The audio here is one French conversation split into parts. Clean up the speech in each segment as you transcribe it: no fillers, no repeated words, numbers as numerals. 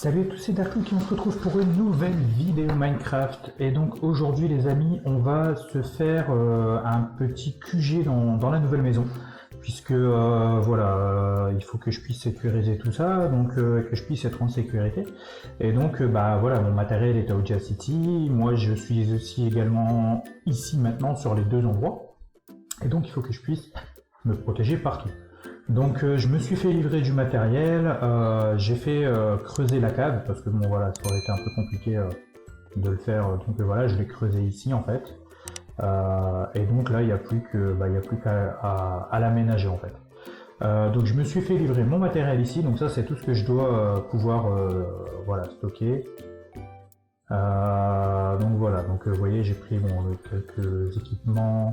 Salut à tous, c'est Darklook et on se retrouve pour une nouvelle vidéo Minecraft. Et donc aujourd'hui les amis, on va se faire un petit QG dans la nouvelle maison. Puisque voilà, il faut que je puisse sécuriser tout ça, donc que je puisse être en sécurité. Et donc bah voilà, mon matériel est à Oja City, moi je suis aussi également ici maintenant sur les deux endroits. Et donc il faut que je puisse me protéger partout. Donc je me suis fait livrer du matériel, j'ai fait creuser la cave parce que bon voilà, ça aurait été un peu compliqué de le faire, donc voilà, je l'ai creusé ici en fait. Et donc là il n'y a plus qu'à l'aménager en fait. Donc je me suis fait livrer mon matériel ici, donc ça c'est tout ce que je dois pouvoir voilà, stocker. Donc voilà, donc vous voyez j'ai pris quelques équipements,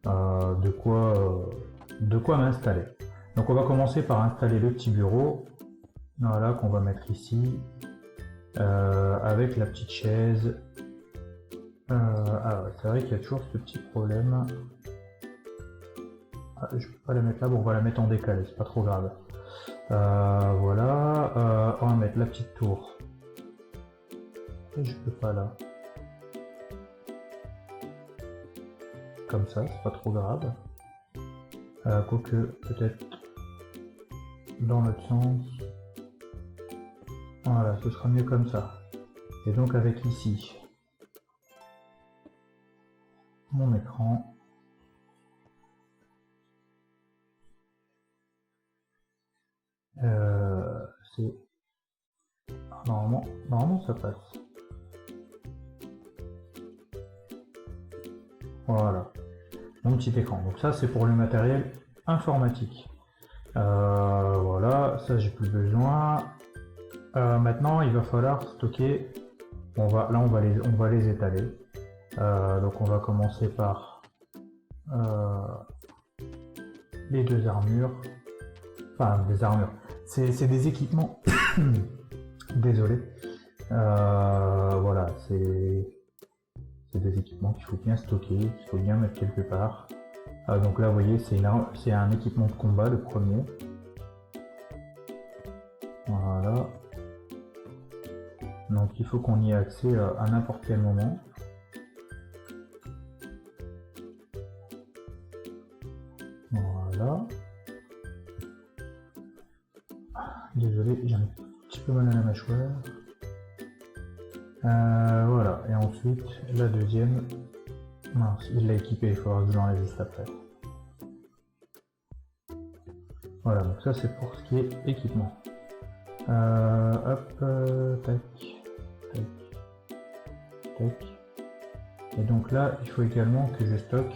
de quoi m'installer. Donc on va commencer par installer le petit bureau, voilà, qu'on va mettre ici, avec la petite chaise. Alors c'est vrai qu'il y a toujours ce petit problème. Je peux pas la mettre là, bon on va la mettre en décalé, c'est pas trop grave. Voilà, on va mettre la petite tour. Et je peux pas là. Comme ça, c'est pas trop grave. Quoique peut-être dans l'autre sens. Voilà, ce sera mieux comme ça. Et donc avec ici mon écran. C'est normalement ça passe. Voilà, mon petit écran. Donc ça c'est pour le matériel informatique. Voilà, ça j'ai plus besoin. Maintenant il va falloir stocker. On va les étaler. Donc on va commencer par les deux armures. Enfin des armures. C'est des équipements. Désolé. Voilà, c'est des équipements qu'il faut bien stocker, qu'il faut bien mettre quelque part. Donc là vous voyez c'est un équipement de combat, le premier. Voilà. Donc il faut qu'on y ait accès à n'importe quel moment. Voilà. Désolé, j'ai un petit peu mal à la mâchoire. Voilà, et ensuite la deuxième. Mince, il l'a équipé, il faudra que je l'enlève juste après. Voilà, donc ça c'est pour ce qui est équipement. Hop, tac, tac, tac. Et donc là, il faut également que je stocke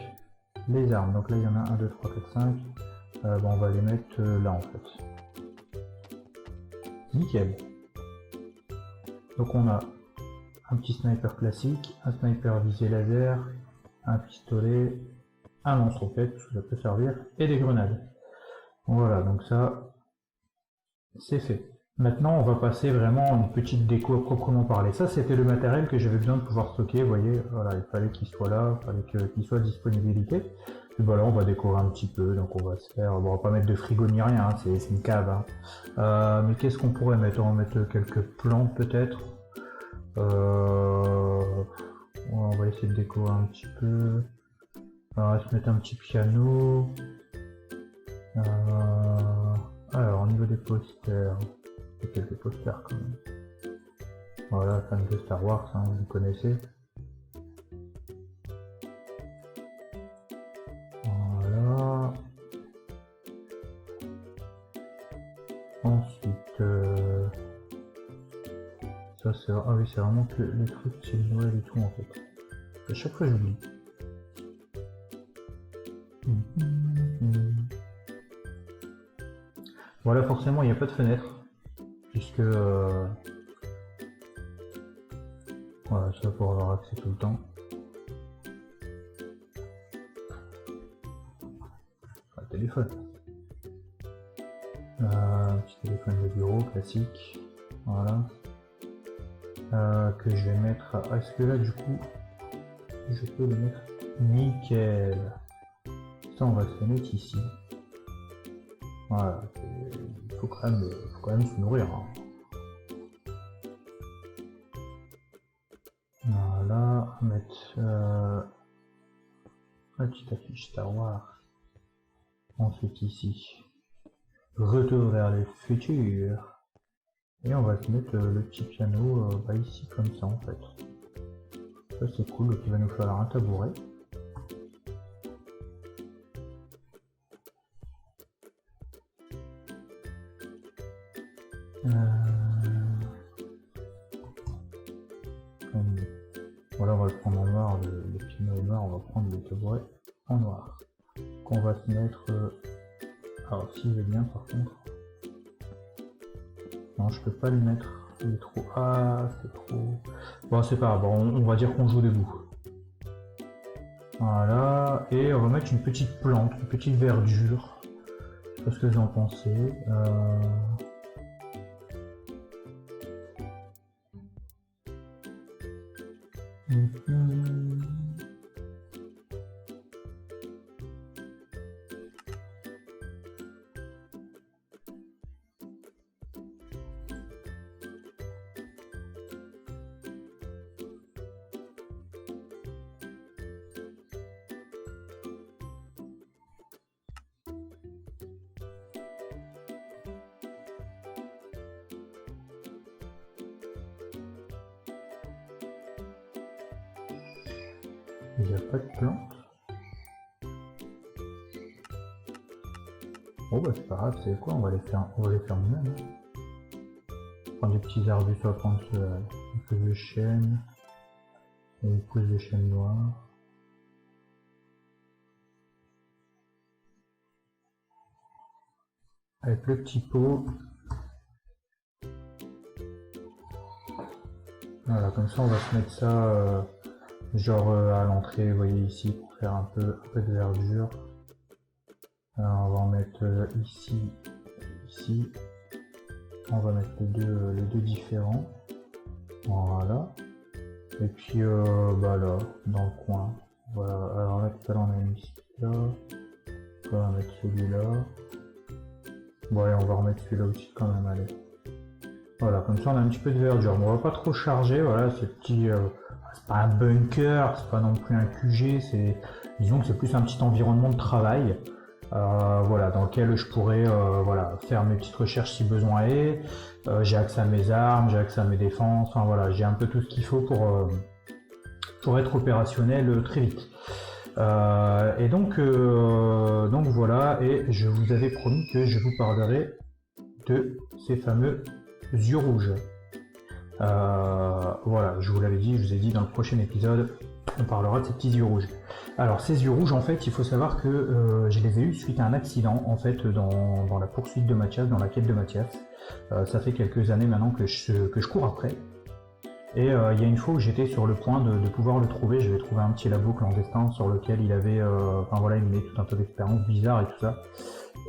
les armes. Donc là, il y en a 1, 2, 3, 4, 5. Bon, on va les mettre là en fait. Nickel. Donc on a un petit sniper classique, un sniper visée laser, un pistolet, un lance-roquette, ça peut servir, et des grenades. Voilà, donc ça, c'est fait. Maintenant, on va passer vraiment à une petite déco à proprement parler. Ça, c'était le matériel que j'avais besoin de pouvoir stocker. Vous voyez, voilà, il fallait qu'il soit là, il fallait qu'il soit à disponibilité. Et voilà, on va décorer un petit peu. Donc, on va se faire. Bon, on va pas mettre de frigo ni rien, hein, c'est une cave. Hein. Mais qu'est-ce qu'on pourrait mettre? On va mettre quelques plantes peut-être. On va essayer de décorer un petit peu. On va se mettre un petit piano. Alors, au niveau des posters. Quelques posters quand même. Voilà, fan de Star Wars, hein, vous connaissez. Voilà. Ensuite, ça c'est... Ah oui, c'est vraiment que les trucs c'est Noël et tout en fait. À chaque fois j'oublie. Voilà, forcément il n'y a pas de fenêtre. Puisque voilà, ça pour avoir accès tout le temps. Un téléphone. Petit téléphone de bureau classique. Voilà. Que je vais mettre. Est-ce que là du coup je peux le mettre? Nickel. Ça on va se le mettre ici. Voilà. Il faut quand même se nourrir. Hein. mettre la petite affiche Star Wars. Ensuite ici, retour vers le futur. Et on va se mettre le petit piano ici comme ça en fait. Ça c'est cool, donc il va nous falloir un tabouret. Voilà, on va le prendre en noir, le piano est noir, on va prendre le tabouret en noir. Qu'on va se mettre... Alors si je veux bien par contre... Non, je peux pas le mettre, il est trop... Ah, c'est trop... Bon, c'est pas grave, on va dire qu'on joue debout. Voilà, et on va mettre une petite plante, une petite verdure. Je sais pas ce que vous en pensez. Il n'y a pas de plante. Bon bah c'est pas grave, c'est quoi, on va les faire nous-mêmes. Prendre des petits arbustes, on va prendre une pousse de chêne, une pousse de chêne noir. Avec le petit pot. Voilà, comme ça on va se mettre ça genre à l'entrée, vous voyez ici, pour faire un peu de verdure. Alors, on va en mettre ici, ici. On va mettre les deux différents. Voilà. Et puis là, dans le coin. Voilà. Alors là, tout à l'heure on a mis celui-là. On va mettre celui-là. Bon, allez, on va remettre celui-là aussi quand même, allez. Voilà, comme ça on a un petit peu de verdure. Bon, on va pas trop charger, voilà, ce petit... c'est pas un bunker, c'est pas non plus un QG, disons que c'est plus un petit environnement de travail. Voilà, dans lequel je pourrais voilà, faire mes petites recherches si besoin est. J'ai accès à mes armes, j'ai accès à mes défenses, enfin voilà, j'ai un peu tout ce qu'il faut pour être opérationnel très vite. Et donc voilà, et je vous avais promis que je vous parlerai de ces fameux yeux rouges. Voilà, je vous l'avais dit, je vous ai dit dans le prochain épisode, on parlera de ces petits yeux rouges. Alors ces yeux rouges, en fait, il faut savoir que je les ai eus suite à un accident, en fait, dans la poursuite de Mathias, dans la quête de Mathias. Ça fait quelques années maintenant que je cours après. Et il y a une fois où j'étais sur le point de pouvoir le trouver, j'avais trouvé un petit labo clandestin sur lequel il avait, enfin voilà, il menait tout un peu d'expériences bizarres et tout ça.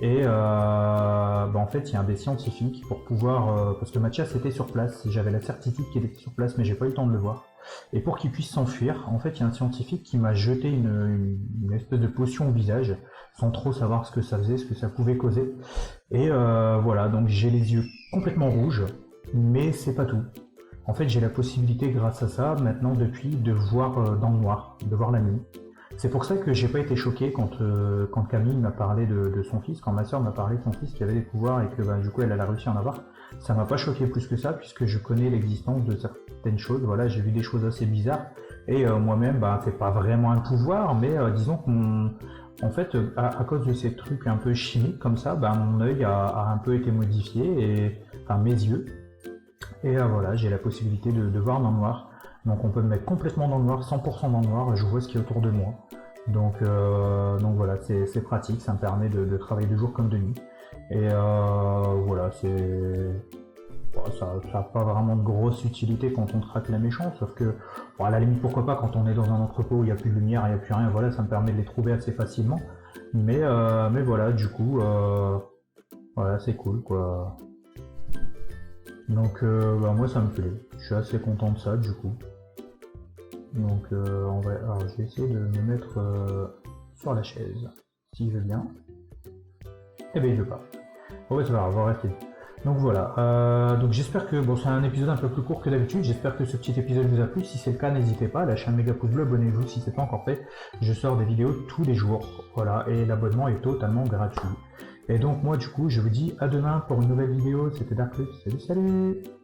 Et en fait, il y a un des scientifiques pour pouvoir, parce que Mathias était sur place, j'avais la certitude qu'il était sur place, mais j'ai pas eu le temps de le voir. Et pour qu'il puisse s'enfuir, en fait, il y a un scientifique qui m'a jeté une espèce de potion au visage, sans trop savoir ce que ça faisait, ce que ça pouvait causer. Et voilà, donc j'ai les yeux complètement rouges, mais c'est pas tout. En fait, j'ai la possibilité, grâce à ça, maintenant, depuis, de voir dans le noir, de voir la nuit. C'est pour ça que j'ai pas été choqué quand Camille m'a parlé de son fils, quand ma soeur m'a parlé de son fils qui avait des pouvoirs et que du coup elle a réussi à en avoir. Ça m'a pas choqué plus que ça, puisque je connais l'existence de certaines choses. Voilà, j'ai vu des choses assez bizarres. Et moi-même, c'est pas vraiment un pouvoir, mais disons qu'en fait, à cause de ces trucs un peu chimiques comme ça, mon œil a un peu été modifié, enfin mes yeux. Et voilà, j'ai la possibilité de voir dans le noir. Donc on peut me mettre complètement dans le noir, 100% dans le noir, je vois ce qui est autour de moi. Donc voilà, c'est pratique, ça me permet de travailler de jour comme de nuit. Et voilà, ça n'a pas vraiment de grosse utilité quand on traque les méchants, sauf que, à la limite, pourquoi pas, quand on est dans un entrepôt où il n'y a plus de lumière, il n'y a plus rien, voilà, ça me permet de les trouver assez facilement. Mais voilà, du coup, voilà, c'est cool, quoi. Donc moi ça me plaît, je suis assez content de ça du coup. Donc alors je vais essayer de me mettre sur la chaise, s'il veut bien. Eh ben il veut pas. Bon c'est pas grave, on va rester. Donc voilà, donc j'espère que, bon c'est un épisode un peu plus court que d'habitude, j'espère que ce petit épisode vous a plu, si c'est le cas n'hésitez pas, lâchez un méga pouce bleu, abonnez-vous si c'est pas encore fait, je sors des vidéos tous les jours, voilà, et l'abonnement est totalement gratuit. Et donc moi du coup je vous dis à demain pour une nouvelle vidéo, c'était Darklux, salut salut.